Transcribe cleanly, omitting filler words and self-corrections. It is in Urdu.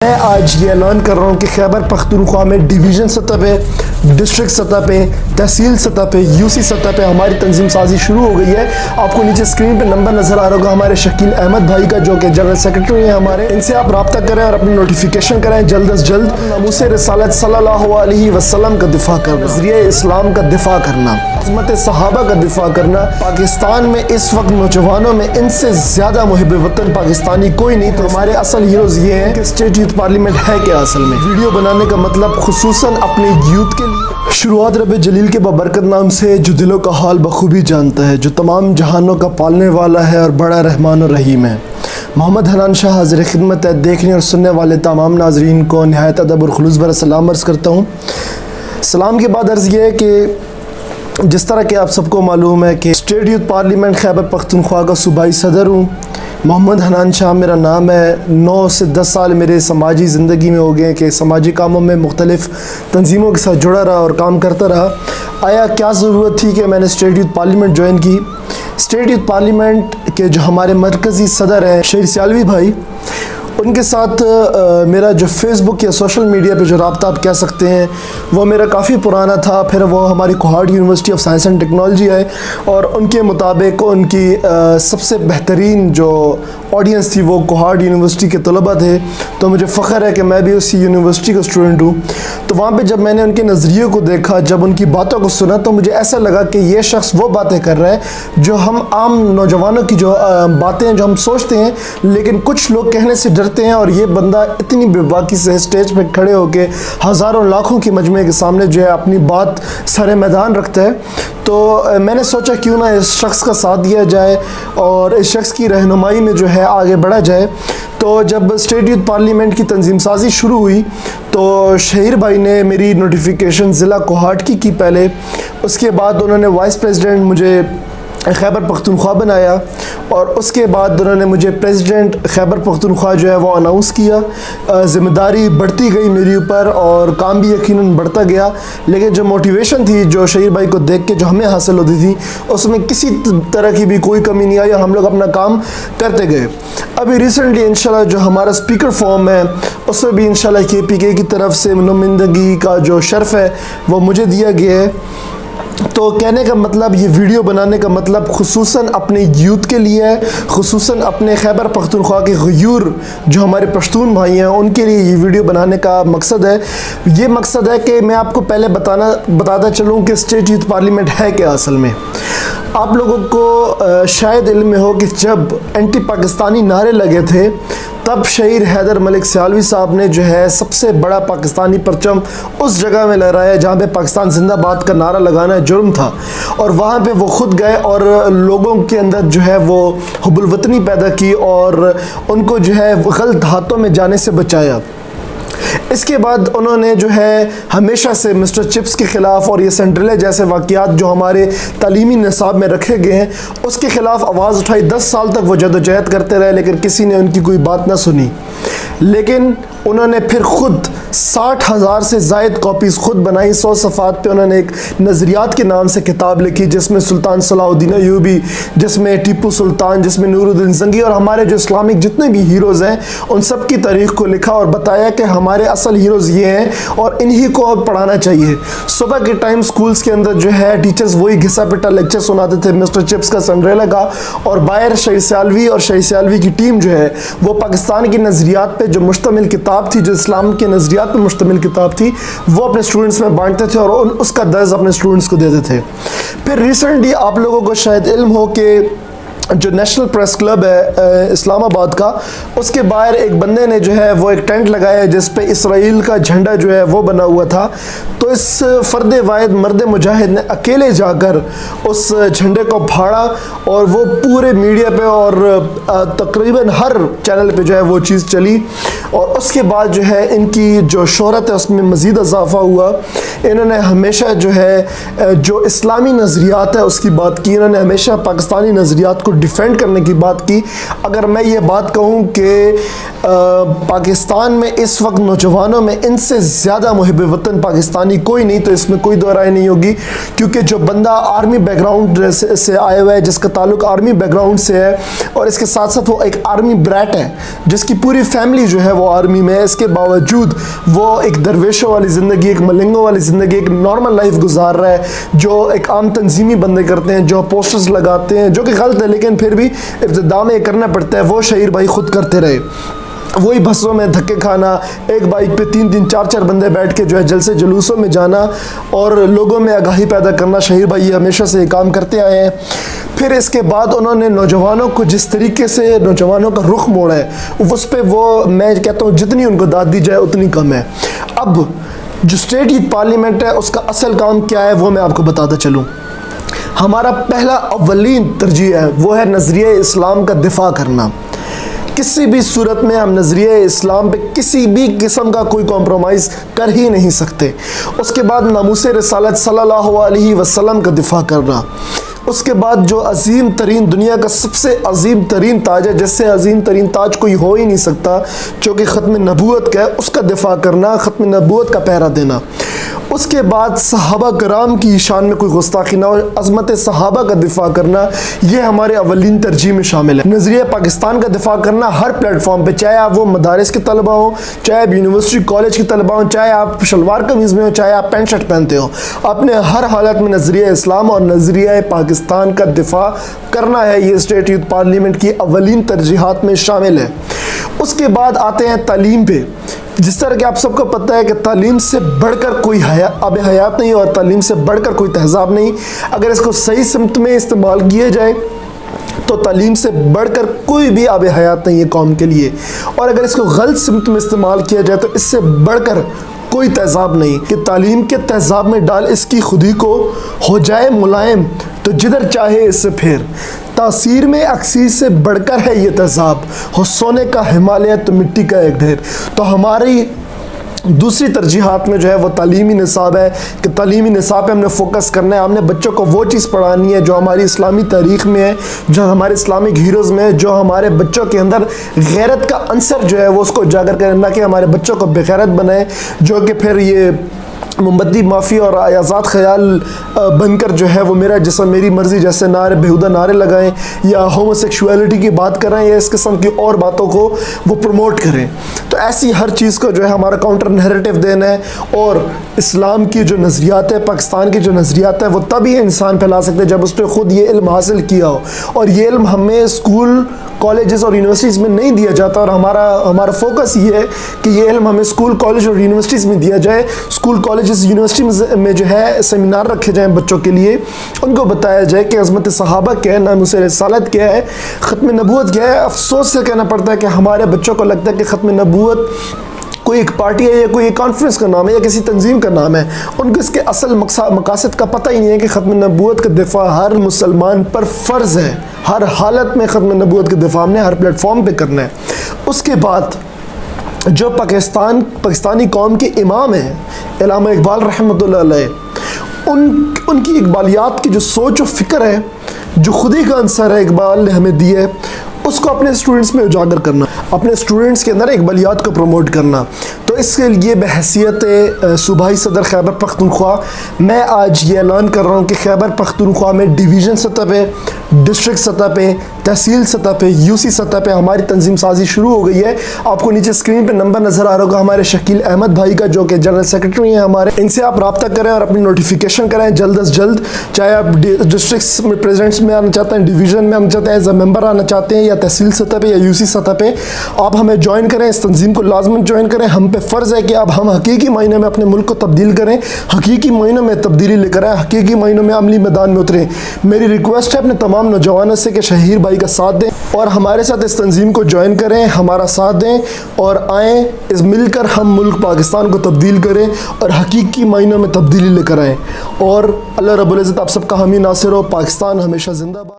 میں آج یہ اعلان کر رہا ہوں کہ خیبر پختونخوا میں ڈویژن سطح پہ، ڈسٹرکٹ سطح پہ، تحصیل سطح پہ، یوسی سطح پہ ہماری تنظیم سازی شروع ہو گئی ہے۔ آپ کو نیچے اسکرین پہ نمبر نظر آ رہا ہوگا ہمارے شکیل احمد بھائی کا، جو کہ جنرل سیکرٹری ہیں ہمارے۔ ان سے آپ رابطہ کریں اور اپنی نوٹیفیکیشن کریں جلد از جلد۔ ناموس رسالت صلی اللہ علیہ وسلم کا دفاع کرنا، نظریہ اسلام کا دفاع کرنا، عظمت صحابہ کا دفاع کرنا۔ پاکستان میں اس وقت نوجوانوں میں ان سے زیادہ محب وطن پاکستانی کوئی نہیں، تو ہمارے اصل ہیروز یہ ہیں کہ اسٹیٹ یوتھ پارلیمنٹ ہے کیا اصل میں۔ ویڈیو بنانے کا مطلب خصوصاً اپنے یوتھ کے لیے شروعات رب جلیل کے بابرکت نام سے، جو دلوں کا حال بخوبی جانتا ہے، جو تمام جہانوں کا پالنے والا ہے اور بڑا رحمان و رحیم ہے۔ محمد حنان شاہ حاضر خدمت ہے۔ دیکھنے اور سننے والے تمام ناظرین کو نہایت ادب اور خلوص بھرا سلام عرض کرتا ہوں۔ سلام کے بعد عرض یہ ہے کہ جس طرح کہ آپ سب کو معلوم ہے کہ state youth parliament Khyber Pakhtunkhwa کا صوبائی صدر ہوں۔ محمد حنان شاہ میرا نام ہے۔ 9 سے 10 سال میرے سماجی زندگی میں ہو گئے کہ سماجی کاموں میں مختلف تنظیموں کے ساتھ جڑا رہا اور کام کرتا رہا۔ آیا کیا ضرورت تھی کہ میں نے اسٹیٹ یوتھ پارلیمنٹ جوائن کی؟ اسٹیٹ یوتھ پارلیمنٹ کے جو ہمارے مرکزی صدر ہیں شہیر سیالوی بھائی، ان کے ساتھ میرا جو فیس بک یا سوشل میڈیا پہ جو رابطہ آپ کہہ سکتے ہیں وہ میرا کافی پرانا تھا۔ پھر وہ ہماری Kohat university of science and technology ہے اور ان کے مطابق ان کی سب سے بہترین جو آڈینس تھی وہ کوہاٹ یونیورسٹی کے طلباء تھے، تو مجھے فخر ہے کہ میں بھی اسی یونیورسٹی کا اسٹوڈنٹ ہوں۔ تو وہاں پہ جب میں نے ان کے نظریوں کو دیکھا، جب ان کی باتوں کو سنا، تو مجھے ایسا لگا کہ یہ شخص وہ باتیں کر رہا ہے جو ہم عام نوجوانوں کی جو باتیں ہیں جو ہم سوچتے ہیں لیکن کچھ لوگ کہنے سے ڈرتے ہیں، اور یہ بندہ اتنی بے باکی سے اسٹیج پہ کھڑے ہو کے ہزاروں لاکھوں کی مجمع کے سامنے جو ہے اپنی بات سر میدان رکھتا ہے۔ تو میں نے سوچا کیوں نہ اس شخص کا ساتھ دیا جائے اور اس شخص کی رہنمائی میں جو ہے آگے بڑھا جائے۔ تو جب اسٹیٹ یوتھ پارلیمنٹ کی تنظیم سازی شروع ہوئی تو شہیر بھائی نے میری نوٹیفیکیشن ضلع کوہاٹ کی پہلے، اس کے بعد انہوں نے وائس پریزیڈنٹ مجھے خیبر پختونخوا بنایا، اور اس کے بعد انہوں نے مجھے پریزیڈنٹ خیبر پختونخوا جو ہے وہ اناؤنس کیا۔ ذمہ داری بڑھتی گئی میری اوپر اور کام بھی یقیناً بڑھتا گیا، لیکن جو موٹیویشن تھی جو شہیر بھائی کو دیکھ کے جو ہمیں حاصل ہوتی تھی اس میں کسی طرح کی بھی کوئی کمی نہیں آئی اور ہم لوگ اپنا کام کرتے گئے۔ ابھی ریسنٹلی انشاءاللہ جو ہمارا اسپیکر فارم ہے اس میں بھی انشاءاللہ KPK کی طرف سے نمائندگی کا جو شرف ہے وہ مجھے دیا گیا ہے۔ تو کہنے کا مطلب، یہ ویڈیو بنانے کا مطلب خصوصاً اپنے یوتھ کے لیے ہے، خصوصاً اپنے خیبر پختونخوا کے غیور جو ہمارے پشتون بھائی ہیں ان کے لیے یہ ویڈیو بنانے کا مقصد ہے۔ یہ مقصد ہے کہ میں آپ کو پہلے بتاتا چلوں کہ اسٹیٹ یوتھ پارلیمنٹ ہے کیا اصل میں۔ آپ لوگوں کو شاید علم میں ہو کہ جب اینٹی پاکستانی نعرے لگے تھے تب شہیر حیدر ملک سیالوی صاحب نے جو ہے سب سے بڑا پاکستانی پرچم اس جگہ میں لہرایا جہاں پہ پاکستان زندہ باد کا نعرہ لگانا جرم تھا، اور وہاں پہ وہ خود گئے اور لوگوں کے اندر جو ہے وہ حب الوطنی پیدا کی اور ان کو جو ہے غلط ہاتھوں میں جانے سے بچایا۔ اس کے بعد انہوں نے جو ہے ہمیشہ سے مسٹر چپس کے خلاف اور یہ سنڈریلا جیسے واقعات جو ہمارے تعلیمی نصاب میں رکھے گئے ہیں اس کے خلاف آواز اٹھائی۔ 10 سال تک وہ جدوجہد کرتے رہے لیکن کسی نے ان کی کوئی بات نہ سنی، لیکن انہوں نے پھر خود 60,000 سے زائد کاپیز خود بنائی۔ 100 صفحات پہ انہوں نے ایک نظریات کے نام سے کتاب لکھی جس میں سلطان صلاح الدین ایوبی، جس میں ٹیپو سلطان، جس میں نور الدین زنگی اور ہمارے جو اسلامک جتنے بھی ہیروز ہیں ان سب کی تاریخ کو لکھا اور بتایا کہ ہمارے اصل ہیروز یہ ہیں اور انہی کو پڑھانا چاہیے۔ صبح کے ٹائم سکولز کے اندر جو ہے ٹیچرز وہی گھسا پٹا لیکچر سناتے تھے مسٹر چپس کا، سنڈریلا کا، اور باہر شہیر سیالوی اور شہیر سیالوی کی ٹیم جو ہے وہ پاکستان کے نظریات پہ جو مشتمل کتاب تھی، جو اسلام کے نظریات پہ مشتمل کتاب تھی، وہ اپنے اسٹوڈنٹس میں بانٹتے تھے اور اس کا درس اپنے اسٹوڈنٹس کو دیتے تھے۔ پھر ریسنٹلی آپ لوگوں کو شاید علم ہو کہ جو نیشنل پریس کلب ہے اسلام آباد کا، اس کے باہر ایک بندے نے جو ہے وہ ایک ٹینٹ لگایا جس پہ اسرائیل کا جھنڈا جو ہے وہ بنا ہوا تھا۔ تو اس فرد واحد مرد مجاہد نے اکیلے جا کر اس جھنڈے کو پھاڑا اور وہ پورے میڈیا پہ اور تقریباً ہر چینل پہ جو ہے وہ چیز چلی، اور اس کے بعد جو ہے ان کی جو شہرت ہے اس میں مزید اضافہ ہوا۔ انہوں نے ہمیشہ جو ہے جو اسلامی نظریات ہے اس کی بات کی، انہوں نے ہمیشہ پاکستانی نظریات کو ڈیفینڈ کرنے کی بات کی. اگر میں یہ بات کہوں کہ پاکستان میں اس وقت نوجوانوں میں ان سے زیادہ محب وطن پاکستانی کوئی نہیں, تو اس میں کوئی دو رائے نہیں ہوگی, کیونکہ جو بندہ آرمی بیک گراؤنڈ سے آیا ہوا ہے, جس کا تعلق آرمی بیک گراؤنڈ سے ہے, اور اس کے ساتھ ساتھ وہ ایک آرمی برائٹ ہے جس کی پوری فیملی جو ہے وہ آرمی میں ہے, اس کے باوجود وہ ایک درویشوں والی زندگی, ایک ملنگوں والی زندگی, ایک نارمل لائف گزار رہا ہے, جو ایک عام تنظیمی بندے کرتے ہیں, جو پوسٹرز لگاتے ہیں, جو کہ غلط ہے لیکن پھر بھی ابتدا میں یہ کرنا پڑتا ہے. وہ شہیر بھائی خود کرتے رہے, وہی بسوں میں دھکے کھانا, ایک بائک پہ 3 4 بندے بیٹھ کے جو ہے جلسے جلوسوں میں جانا اور لوگوں میں آگاہی پیدا کرنا. شہیر بھائی یہ ہمیشہ سے یہ کام کرتے آئے ہیں. پھر اس کے بعد انہوں نے نوجوانوں کو جس طریقے سے نوجوانوں کا رخ موڑا ہے, اس پہ وہ میں کہتا ہوں جتنی ان کو داد دی جائے اتنی کم ہے. اب جو اسٹیٹ یوتھ پارلیمنٹ ہے اس کا اصل کام کیا ہے وہ میں آپ کو بتاتا چلوں. ہمارا پہلا اولین ترجیح ہے وہ ہے نظریہ اسلام کا دفاع کرنا. کسی بھی صورت میں ہم نظریہ اسلام پہ کسی بھی قسم کا کوئی کمپرومائز کر ہی نہیں سکتے. اس کے بعد ناموس رسالت صلی اللہ علیہ وسلم کا دفاع کرنا. اس کے بعد جو عظیم ترین, دنیا کا سب سے عظیم ترین تاج ہے, جس سے عظیم ترین تاج کوئی ہو ہی نہیں سکتا, جو کہ ختم نبوت کا ہے, اس کا دفاع کرنا, ختم نبوت کا پہرا دینا. اس کے بعد صحابہ کرام کی شان میں کوئی گستاخی نہ ہو, عظمت صحابہ کا دفاع کرنا, یہ ہمارے اولین ترجیح میں شامل ہے. نظریہ پاکستان کا دفاع کرنا ہر پلیٹ فارم پہ, چاہے آپ وہ مدارس کے طلبہ ہوں, چاہے آپ یونیورسٹی کالج کے طلبہ ہوں, چاہے آپ شلوار قمیض میں ہوں, چاہے آپ پینٹ شرٹ پہنتے ہوں, اپنے ہر حالت میں نظریہ اسلام اور نظریہ پاکستان کا دفاع کرنا ہے. یہ اسٹیٹ یوتھ پارلیمنٹ کی اولین ترجیحات میں شامل ہے. اس کے بعد آتے ہیں تعلیم پہ. جس طرح کہ آپ سب کو پتہ ہے کہ تعلیم سے بڑھ کر کوئی آب حیات نہیں اور تعلیم سے بڑھ کر کوئی تہذاب نہیں. اگر اس کو صحیح سمت میں استعمال کیا جائے تو تعلیم سے بڑھ کر کوئی بھی آب حیات نہیں ہے قوم کے لیے, اور اگر اس کو غلط سمت میں استعمال کیا جائے تو اس سے بڑھ کر کوئی تہذاب نہیں کہ تعلیم کے تہذاب میں ڈال اس کی خودی کو, ہو جائے ملائم تو جدھر چاہے اس سے پھیر. تاثیر میں اکسیر سے بڑھ کر ہے یہ تہذاب, ہو سونے کا ہمالیہ تو مٹی کا ایک ڈھیر. تو ہماری دوسری ترجیحات میں جو ہے وہ تعلیمی نصاب ہے کہ تعلیمی نصاب پہ ہم نے فوکس کرنا ہے. ہم نے بچوں کو وہ چیز پڑھانی ہے جو ہماری اسلامی تاریخ میں ہے, جو ہمارے اسلامک ہیروز میں ہے, جو ہمارے بچوں کے اندر غیرت کا عنصر جو ہے وہ اس کو اجاگر کرے, نہ کہ ہمارے بچوں کو بغیرت بنائے, جو کہ پھر یہ موم بتی مافی اور آزاد خیال بن کر جو ہے وہ میرا جسم میری مرضی جیسے نعرے بیہودہ نعرے لگائیں, یا ہومو سیکشولیٹی کی بات کریں, یا اس قسم کی اور باتوں کو وہ پروموٹ کریں. تو ایسی ہر چیز کو جو ہے ہمارا کاؤنٹر نیریٹو دینا ہے. اور اسلام کی جو نظریات ہے, پاکستان کی جو نظریات ہے, وہ تبھی انسان پھیلا سکتے جب اس نے خود یہ علم حاصل کیا ہو. اور یہ علم ہمیں اسکول, کالجز اور یونیورسٹیز میں نہیں دیا جاتا, اور ہمارا فوکس یہ ہے کہ یہ علم ہمیں اسکول, کالج اور یونیورسٹیز میں دیا جائے. اسکول, کالجز, یونیورسٹی میں جو ہے سیمینار رکھے جائیں بچوں کے لیے, ان کو بتایا جائے کہ عظمت صحابہ کیا ہے, ناموس رسالت کیا ہے, ختم نبوت کیا ہے. افسوس سے کہنا پڑتا ہے کہ ہمارے بچوں کو لگتا ہے کہ ختم نبوت کوئی ایک پارٹی ہے, یا کوئی ایک کانفرنس کا نام ہے, یا کسی تنظیم کا نام ہے. ان کو اس کے اصل مقاصد کا پتہ ہی نہیں ہے کہ ختم نبوت کا دفاع ہر مسلمان پر فرض ہے. ہر حالت میں ختم نبوت کا دفاع ہم نے ہر پلیٹ فارم پہ کرنا ہے. اس کے بعد جو پاکستانی قوم کے امام ہیں علامہ اقبال رحمۃ اللہ علیہ, ان کی اقبالیات کی جو سوچ و فکر ہے, جو خودی کا عنصر ہے اقبال نے ہمیں دی ہے, اس کو اپنے اسٹوڈنٹس میں اجاگر کرنا, اپنے اسٹوڈنٹس کے اندر اقبالیات کو پروموٹ کرنا. تو اس کے لیے بحیثیت صوبائی صدر خیبر پختونخوا میں آج یہ اعلان کر رہا ہوں کہ خیبر پختونخوا میں ڈویژن سطح پہ, ڈسٹرکٹ سطح پہ, تحصیل سطح پہ, یوسی سطح پہ ہماری تنظیم سازی شروع ہو گئی ہے. آپ کو نیچے اسکرین پہ نمبر نظر آ رہا ہوگا ہمارے شکیل احمد بھائی کا, جو کہ جنرل سیکرٹری ہیں ہمارے. ان سے آپ رابطہ کریں اور اپنی نوٹیفیکیشن کریں جلد از جلد. چاہے آپ ڈسٹرکٹس میں پریزیڈنٹس میں آنا چاہتے ہیں, ڈویژن میں آنا چاہتے ہیں, ایز اے ممبر آنا چاہتے ہیں, یا تحصیل سطح پہ یا یوسی سطح پہ, آپ ہمیں جوائن کریں, اس تنظیم کو لازماً جوائن کریں. ہم پہ فرض ہے کہ اب ہم حقیقی معنی میں اپنے ملک کو تبدیل کریں, حقیقی معنی میں تبدیلی لے کر آئیں, حقیقی معنی میں عملی میدان میں اتریں. میری ریکویسٹ ہے اپنے تمام نوجوانوں سے کہ شہیر بھائی کا ساتھ دیں اور ہمارے ساتھ اس تنظیم کو جوائن کریں, ہمارا ساتھ دیں اور آئیں, اس مل کر ہم ملک پاکستان کو تبدیل کریں اور حقیقی معنوں میں تبدیلی لے کر آئیں. اور اللہ رب العزت آپ سب کا حامی ناصر ہو. پاکستان ہمیشہ زندہ باد.